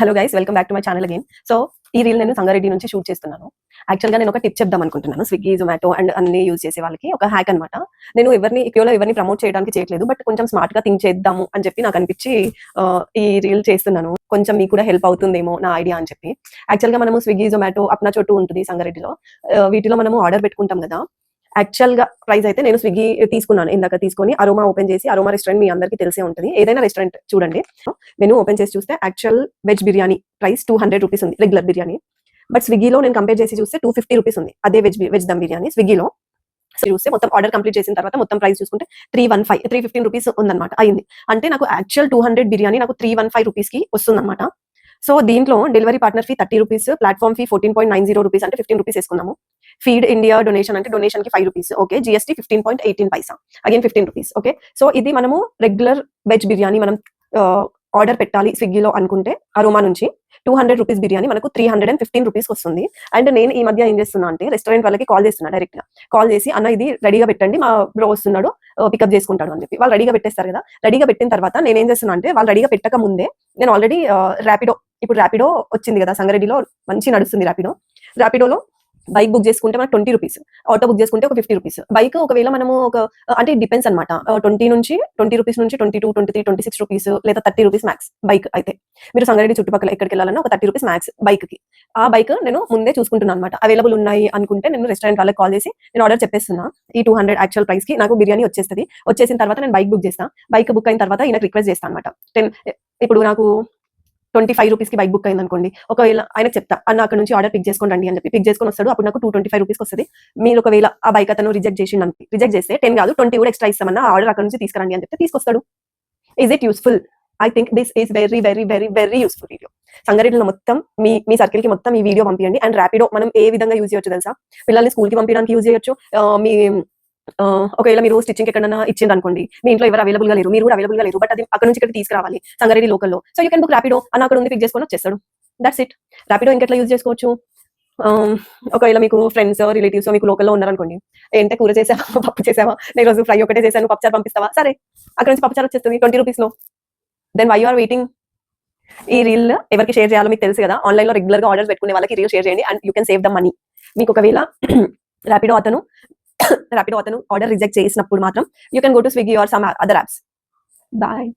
Hello guys, welcome back to my channel again. So ఈ reel నేను సంగారెడ్డి నుంచి shoot చేస్తున్నాను. యాక్చువల్గా నేను ఒక టిప్ చెప్దాం అనుకుంటున్నాను. స్విగ్గీ, జొమాటో అండ్ అన్ని యూజ్ చేసే వాళ్ళకి ఒక హ్యాక్ అనమాట. నేను ఎవరిని ప్రమోట్ చేయడానికి చేయట్లేదు, బట్ కొంచెం స్మార్ట్ గా థింక్ చేద్దాము అని చెప్పి నాకు అనిపించి ఈ రీల్ చేస్తున్నాను. కొంచెం మీకు కూడా హెల్ప్ అవుతుందేమో నా ఐడియా అని చెప్పి. యాక్చువల్గా మనము స్విగ్గీ, జొమాటో, అప్నా చోటు ఉంటుంది సంగారెడ్డిలో. వీటిలో మనము ఆర్డర్ పెట్టుకుంటాం కదా. యాక్చువల్ గా ప్రైస్ అయితే నేను స్విగ్గీ తీసుకున్నాను. ఇందాక తీసుకొని అరోమా ఓపెన్ చేసి, అరోమా రెస్టారెంట్ మీ అందరికీ తెలిసే ఉంటుంది. ఏదైనా రెస్టారెంట్ చూడండి, మెనూ ఓపెన్ చేసి చూస్తే actual veg biryani price 200 rupees ఉంది, రెగ్యులర్ బిర్యానీ. బట్ స్విగ్గీలో నేను కంపేర్ చేసి చూస్తే 250 రూపీస్ ఉంది, అదే వెజ్ దమ్ బిర్యానీ స్విగ్గీలో. చూస్తే మొత్తం ఆర్డర్ కంప్లీట్ చేసిన తర్వాత మొత్తం ప్రైస్ చూసుకుంటే 315 రూపీస్ ఉందన్నమాట అయింది. అంటే నాకు యాక్చువల్ 200 బిర్యానీ నాకు 315 రూపీస్ కి వస్తుందన్నమాట. సో దీంట్లో delivery partner fee 30 rupees, platform fee 14.90 rupees, అంటే 15 రూపీస్ వేసుకున్నాము. ఫీడ్ ఇండియా డొనేషన్ అంటే డొనేషన్ కి 5 రూపీస్, ఓకే. జిఎస్టీ 15.18 పైసా, అగైన్ 15 రూపీస్, ఓకే. సో ఇది మనము రెగ్యులర్ వెజ్ బిర్యానీ మనం ఆర్డర్ పెట్టాలి స్విగ్గీలో అనుకుంటే అరోమా నుంచి 200 రూపీస్ బిర్యానీ మనకు 315 రూపీస్ వస్తుంది. అండ్ నేను ఈ మధ్య ఏం చేస్తున్నా అంటే రెస్టారెంట్ వాళ్ళకి కాల్ చేస్తున్నా, డైరెక్ట్ గా కాల్ చేసి, అన్న ఇది రెడీగా పెట్టండి, మా బ్రో వస్తున్నాడు, పికప్ చేసుకుంటాడు అని చెప్పి. వాళ్ళు రెడీగా పెట్టేస్తారు కదా. రెడీగా పెట్టిన తర్వాత నేను ఏం చేస్తున్నా అంటే, వాళ్ళు రెడీగా పెట్టక ముందే నేను ఆల్రెడీ ఇప్పుడు ర్యాపిడో వచ్చింది కదా సంగారెడ్డిలో, మంచి నడుస్తుంది ర్యాపిడోలో బైక్ బుక్ చేసుకుంటే మనకు 20 రూపీస్, ఆటో బుక్ చేసుకుంటే ఒక 50 రూపీస్. బైక్ ఒకవేళ మనము అంటే డిపెండ్స్ అనమాట, 20 రూపీస్ నుంచి 22, 23, 26 రూపీస్ లేదా 30 రూపీస్ మ్యాక్స్ బైక్ అయితే. మీరు సంగారెడ్డి చుట్టుపక్కల ఎక్కడికి వెళ్ళాలన్నా ఒక 30 రూపీస్ మ్యాక్స్ బైక్ కి. ఆ బైక్ నేను ముందే చూసుకుంటున్నాను అనమాట. అవైలబుల్ ఉన్నాయి అనుకుంటే నేను రెస్టారెంట్ వాళ్ళకి కాల్ చేసి నేను ఆర్డర్ చెప్పేస్తున్నా, ఈ 200 యాక్చువల్ ప్రైస్ కి నాకు బిర్యానీ వచ్చేస్తుంది. వచ్చేసిన తర్వాత నేను బైక్ బుక్ చేస్తాను. బైక్ బుక్ అయిన తర్వాత ఈయనకు రిక్వెస్ట్ చేస్తాను అనమాట. ఇప్పుడు నాకు 25 రూపీస్ కి బైక్ బుక్ అయింది అనుకోండి, ఒకవేళ ఆయనకు చెప్తా, అన్న అక్కడ నుంచి ఆర్డర్ పిక్ చేసుకోండి అని చెప్పి పిక్ చేసుకొని వస్తాడు. అప్పుడు నాకు 225 రూపీస్ వస్తుంది. మీరు ఒకవేళ ఆ బైక్ అతను రిజెక్ట్ చేస్తే 10 కాదు 20 కూడా ఎక్స్ట్రా ఇస్తామన్నా, ఆర్డర్ అక్కడ నుంచి తీసుకురండి అని చెప్పి తీసుకొస్తాడు. Is it useful? I think this is very very very very useful video. సంగారెడ్డిలో మొత్తం మీ సర్కిల్ కి మొత్తం ఈ వీడియో పంపించండి. అండ్ ర్యాపిడో మనం ఏ విధంగా యూజ్ చేయొచ్చు తెలుసా? పిల్లల్ని స్కూల్ కి పంపించడానికి యూజ్ చేయొచ్చు. మీ ఒకవేళ మీరు స్టిచ్చింగ్ ఎక్కడైనా ఇచ్చింది అనుకోండి, మీ ఇంట్లో ఎవరు అవైలబుల్ గా లేరు, మీరు కూడా అవైలబుల్ గా లేరు, బట్ అది అక్కడ నుంచి ఇక్కడ తీసుకురావాలి సంగారెడ్డి లోకల్లో. So you can book Rapido, అన్న అక్కడ ఉంది పిక్ చేసుకొని వచ్చేస్తాడు. That's it. ర్యాపిడో ఇంకెట్లా యూజ్ చేసుకోవచ్చు? ఒకవేళ మీకు ఫ్రెండ్స్ రిలేటివ్స్ మీకు లోకల్లో ఉన్నారనుకోండి, ఏంటంటే కూర చేసావా, పప్పు చేసావా, నేను రోజు ఫ్రై ఒకటే చేశాను, పప్పుచారు పంపిస్తావా? సరే, అక్కడ నుంచి పప్పుచారు వచ్చేస్తుంది 20 రూపీస్ లో. Then why you are waiting? ఈ రీల్ ఎవరికి షేర్ చేయాలో మీకు తెలుసు కదా. ఆన్లైన్ లో రెగ్యులర్ గా ఆర్డర్స్ పెట్టుకునే వాళ్ళకి రీల్ షేర్ చేయండి, and you can save the money. మీకు ఒకవేళ ర్యాపిడో అతను ఆర్డర్ రిజెక్ట్ చేసినప్పుడు మాత్రం you can go to Swiggy or some other apps. Bye.